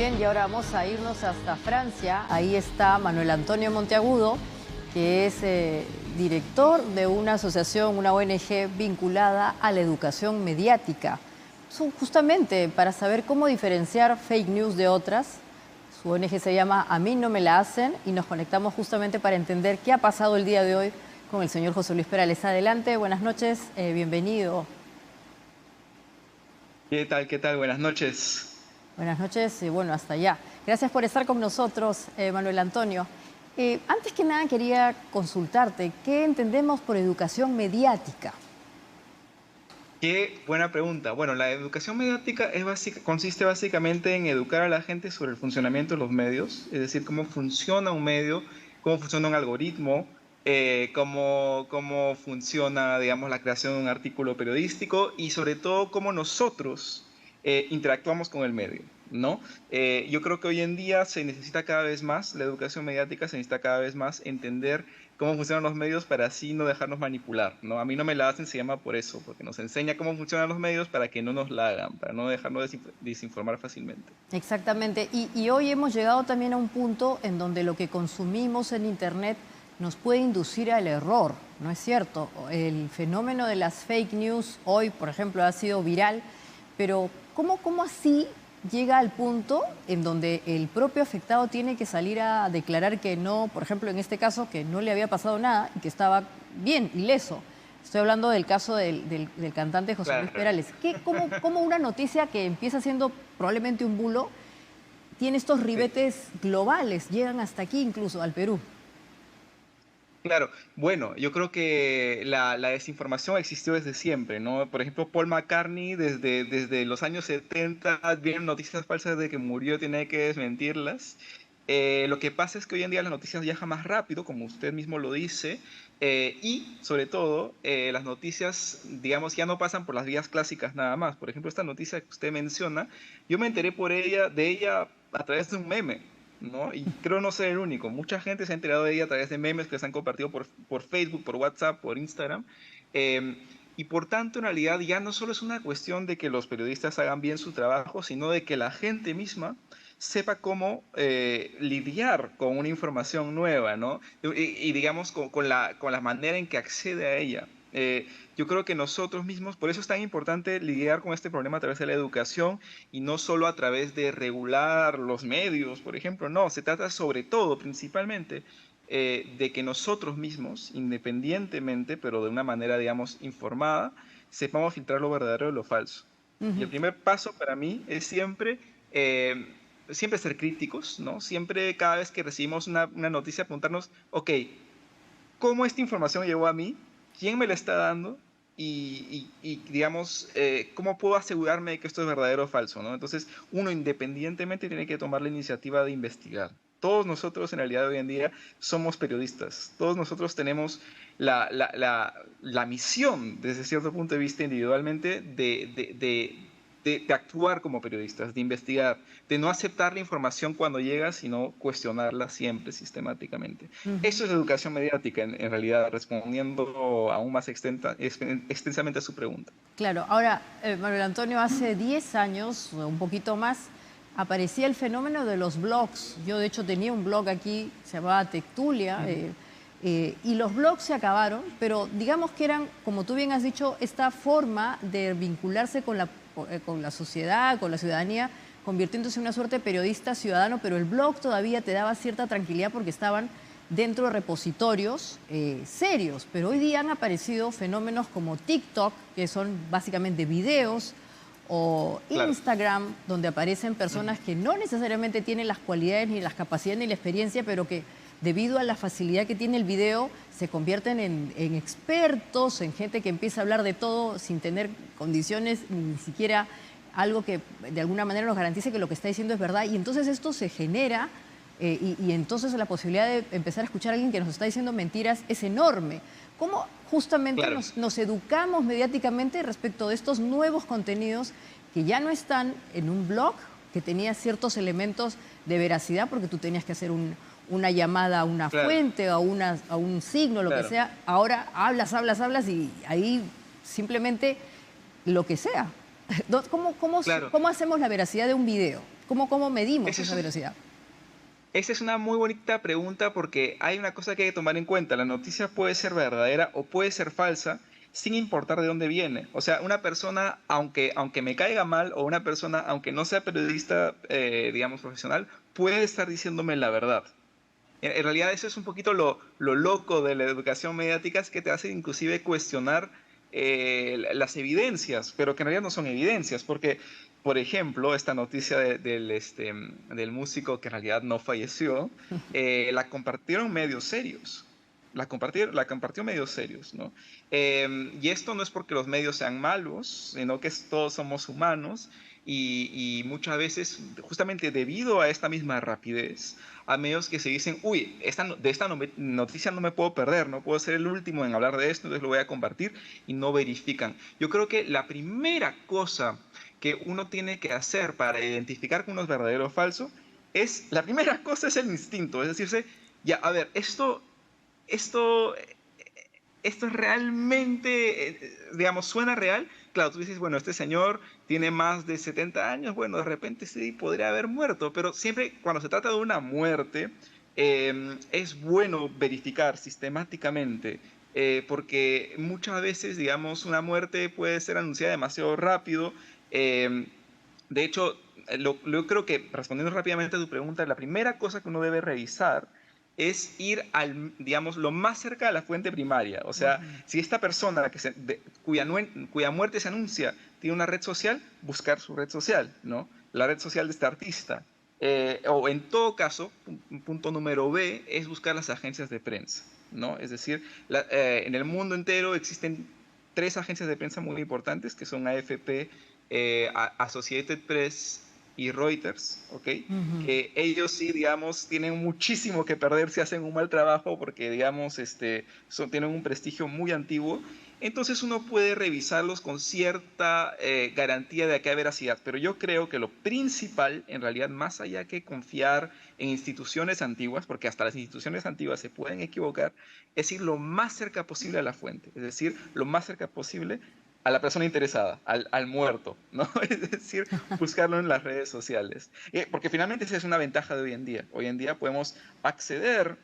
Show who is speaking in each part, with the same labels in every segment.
Speaker 1: bien, y ahora vamos a irnos hasta Francia. Ahí está Manuel Antonio Monteagudo, que es director de una asociación, una ONG vinculada a la educación mediática. Justamente para saber cómo diferenciar fake news de otras. Su ONG se llama A mí no me la hacen y nos conectamos justamente para entender qué ha pasado el día de hoy con el señor José Luis Perales. Adelante, buenas noches, bienvenido.
Speaker 2: ¿Qué tal? ¿Qué tal? Buenas noches.
Speaker 1: Buenas noches y bueno, hasta allá. Gracias por estar con nosotros, Manuel Antonio. Antes que nada quería consultarte, ¿qué entendemos por educación mediática?
Speaker 2: Qué buena pregunta. Bueno, la educación mediática consiste básicamente en educar a la gente sobre el funcionamiento de los medios, es decir, cómo funciona un medio, cómo funciona un algoritmo, cómo funciona, digamos, la creación de un artículo periodístico y sobre todo cómo nosotros interactuamos con el medio, ¿no? Yo creo que hoy en día se necesita cada vez más, la educación mediática se necesita cada vez más entender cómo funcionan los medios para así no dejarnos manipular, ¿no? A mí no me la hacen, se llama por eso, porque nos enseña cómo funcionan los medios para que no nos la hagan, para no dejarnos desinformar fácilmente.
Speaker 1: Exactamente. Y hoy hemos llegado también a un punto en donde lo que consumimos en Internet nos puede inducir al error, ¿no es cierto? El fenómeno de las fake news hoy, por ejemplo, ha sido viral, pero ¿cómo así llega al punto en donde el propio afectado tiene que salir a declarar que no, por ejemplo, en este caso, que no le había pasado nada y que estaba bien, ileso? Estoy hablando del caso del cantante José Luis
Speaker 2: Claro.
Speaker 1: Perales. ¿Cómo una noticia que empieza siendo probablemente un bulo tiene estos
Speaker 2: Sí.
Speaker 1: ribetes globales, llegan hasta aquí incluso, al Perú?
Speaker 2: Claro, bueno, yo creo que la desinformación existió desde siempre, ¿no? Por ejemplo, Paul McCartney desde los años 70 vienen noticias falsas de que murió, tiene que desmentirlas. Lo que pasa es que hoy en día las noticias viajan más rápido, como usted mismo lo dice, y sobre todo las noticias, digamos, ya no pasan por las vías clásicas nada más. Por ejemplo, esta noticia que usted menciona, yo me enteré de ella a través de un meme, ¿no? Y creo no ser el único. Mucha gente se ha enterado de ella a través de memes que se han compartido por Facebook, por WhatsApp, por Instagram. Y por tanto, en realidad, ya no solo es una cuestión de que los periodistas hagan bien su trabajo, sino de que la gente misma sepa cómo lidiar con una información nueva, ¿no? Y digamos, con la manera en que accede a ella. Yo creo que nosotros mismos, por eso es tan importante lidiar con este problema a través de la educación y no solo a través de regular los medios, por ejemplo, no, se trata sobre todo, principalmente, de que nosotros mismos, independientemente, pero de una manera, digamos, informada, sepamos filtrar lo verdadero de lo falso. Y el primer paso para mí es siempre ser críticos, ¿no? Siempre, cada vez que recibimos una noticia, preguntarnos, ok, ¿cómo esta información llegó a mí? ¿Quién me la está dando? Digamos, ¿cómo puedo asegurarme de que esto es verdadero o falso? ¿No? Entonces, uno independientemente tiene que tomar la iniciativa de investigar. Todos nosotros en realidad hoy en día somos periodistas. Todos nosotros tenemos la misión, desde cierto punto de vista individualmente, de actuar como periodistas, de investigar, de no aceptar la información cuando llega, sino cuestionarla siempre sistemáticamente. Eso es educación mediática, en realidad, respondiendo aún más extensamente a su pregunta.
Speaker 1: Claro, ahora, Manuel Antonio, hace 10 años, o un poquito más, aparecía el fenómeno de los blogs. Yo, de hecho, tenía un blog aquí, se llamaba Tectulia,
Speaker 2: Ujú.
Speaker 1: y los blogs se acabaron, pero digamos que eran, como tú bien has dicho, esta forma de vincularse con la sociedad, con la ciudadanía, convirtiéndose en una suerte de periodista ciudadano, pero el blog todavía te daba cierta tranquilidad porque estaban dentro de repositorios serios. Pero hoy día han aparecido fenómenos como TikTok, que son básicamente videos, o
Speaker 2: Claro.
Speaker 1: Instagram, donde aparecen
Speaker 2: Ujú.
Speaker 1: personas que no necesariamente tienen las cualidades, ni las capacidades, ni la experiencia, pero que debido a la facilidad que tiene el video, se convierten en expertos, en gente que empieza a hablar de todo sin tener condiciones, ni siquiera algo que de alguna manera nos garantice que lo que está diciendo es verdad. Y entonces esto se genera y entonces la posibilidad de empezar a escuchar a alguien que nos está diciendo mentiras es enorme. ¿Cómo justamente
Speaker 2: Claro.
Speaker 1: nos educamos mediáticamente respecto de estos nuevos contenidos que ya no están en un blog, que tenía ciertos elementos de veracidad porque tú tenías que hacer una llamada a una
Speaker 2: Claro.
Speaker 1: fuente o a un signo, lo que
Speaker 2: Claro.
Speaker 1: sea? Ahora hablas y ahí simplemente lo que sea.
Speaker 2: Claro.
Speaker 1: ¿Cómo hacemos la veracidad de un video? ¿Cómo medimos
Speaker 2: Esa
Speaker 1: esa
Speaker 2: es,
Speaker 1: veracidad?
Speaker 2: esa es una muy bonita pregunta porque hay una cosa que hay que tomar en cuenta. La noticia puede ser verdadera o puede ser falsa sin importar de dónde viene. O sea, una persona, aunque me caiga mal, o una persona, aunque no sea periodista, digamos, profesional, puede estar diciéndome la verdad. En realidad eso es un poquito lo loco de la educación mediática, es que te hace inclusive cuestionar las evidencias, pero que en realidad no son evidencias, porque, por ejemplo, esta noticia del músico que en realidad no falleció, la compartieron medios serios. La compartió medios serios, ¿no? Y esto no es porque los medios sean malos, sino que todos somos humanos y muchas veces, justamente debido a esta misma rapidez, a medios que se dicen, uy, de esta noticia no me puedo perder, no puedo ser el último en hablar de esto, entonces lo voy a compartir y no verifican. Yo creo que la primera cosa que uno tiene que hacer para identificar que uno es verdadero o falso la primera cosa es el instinto, es decirse, ya, a ver, esto, esto es realmente, digamos, suena real. Claro, tú dices, bueno, este señor tiene más de 70 años, bueno, de repente sí podría haber muerto, pero siempre cuando se trata de una muerte, es bueno verificar sistemáticamente, porque muchas veces, digamos, una muerte puede ser anunciada demasiado rápido. eh, de hecho, yo creo que respondiendo rápidamente a tu pregunta, la primera cosa que uno debe revisar es ir digamos, lo más cerca de la fuente primaria. O sea,
Speaker 1: Ujú.
Speaker 2: si esta persona cuya muerte se anuncia tiene una red social, buscar su red social, ¿no? La red social de este artista. O en todo caso, punto número B, es buscar las agencias de prensa, ¿no? Es decir, en el mundo entero existen tres agencias de prensa muy importantes, que son AFP, Associated Press y Reuters, ¿ok?
Speaker 1: Ujú.
Speaker 2: Que ellos sí, digamos, tienen muchísimo que perder si hacen un mal trabajo porque, digamos, tienen un prestigio muy antiguo. Entonces uno puede revisarlos con cierta garantía de que hay veracidad, pero yo creo que lo principal, en realidad, más allá que confiar en instituciones antiguas, porque hasta las instituciones antiguas se pueden equivocar, es ir lo más cerca posible a la fuente, es decir, lo más cerca posible a la persona interesada, al muerto, ¿no? Es decir, buscarlo en las redes sociales. Porque finalmente esa es una ventaja de hoy en día. Hoy en día podemos acceder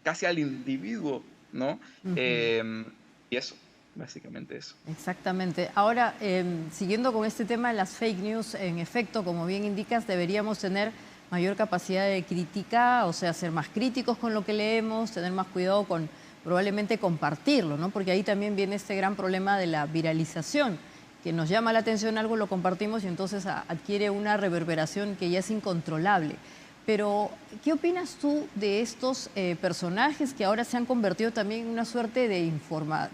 Speaker 2: casi al individuo, ¿no?
Speaker 1: Ujú.
Speaker 2: Eh, y eso, básicamente eso.
Speaker 1: Exactamente. Ahora, siguiendo con este tema de las fake news, en efecto, como bien indicas, deberíamos tener mayor capacidad de crítica, o sea, ser más críticos con lo que leemos, tener más cuidado con probablemente compartirlo, ¿no? Porque ahí también viene este gran problema de la viralización, que nos llama la atención algo, lo compartimos y entonces adquiere una reverberación que ya es incontrolable. Pero, ¿qué opinas tú de estos personajes que ahora se han convertido también en una suerte de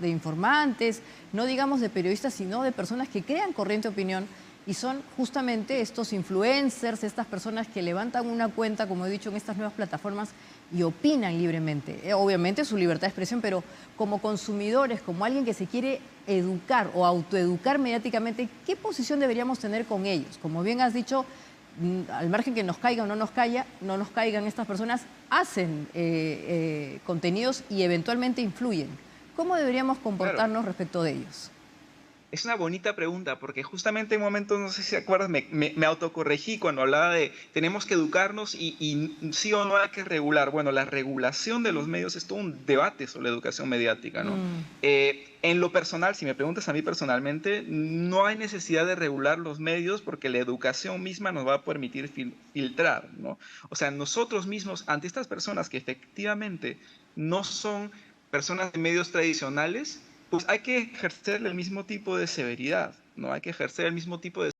Speaker 1: informantes, no digamos de periodistas, sino de personas que crean corriente de opinión y son justamente estos influencers, estas personas que levantan una cuenta, como he dicho, en estas nuevas plataformas y opinan libremente? Obviamente su libertad de expresión, pero como consumidores, como alguien que se quiere educar o autoeducar mediáticamente, ¿qué posición deberíamos tener con ellos? Como bien has dicho, al margen que nos caiga o no nos caigan estas personas, hacen contenidos y eventualmente influyen. ¿Cómo deberíamos
Speaker 2: Claro.
Speaker 1: comportarnos respecto de ellos?
Speaker 2: Es una bonita pregunta, porque justamente en momentos, no sé si te acuerdas, me autocorregí cuando hablaba de tenemos que educarnos y sí o no hay que regular. Bueno, la regulación de los medios es todo un debate sobre la educación mediática, ¿no?
Speaker 1: Mm,
Speaker 2: En lo personal, si me preguntas a mí personalmente, no hay necesidad de regular los medios porque la educación misma nos va a permitir filtrar, ¿no? O sea, nosotros mismos, ante estas personas que efectivamente no son personas de medios tradicionales, pues hay que ejercer el mismo tipo de severidad, ¿no? Hay que ejercer el mismo tipo de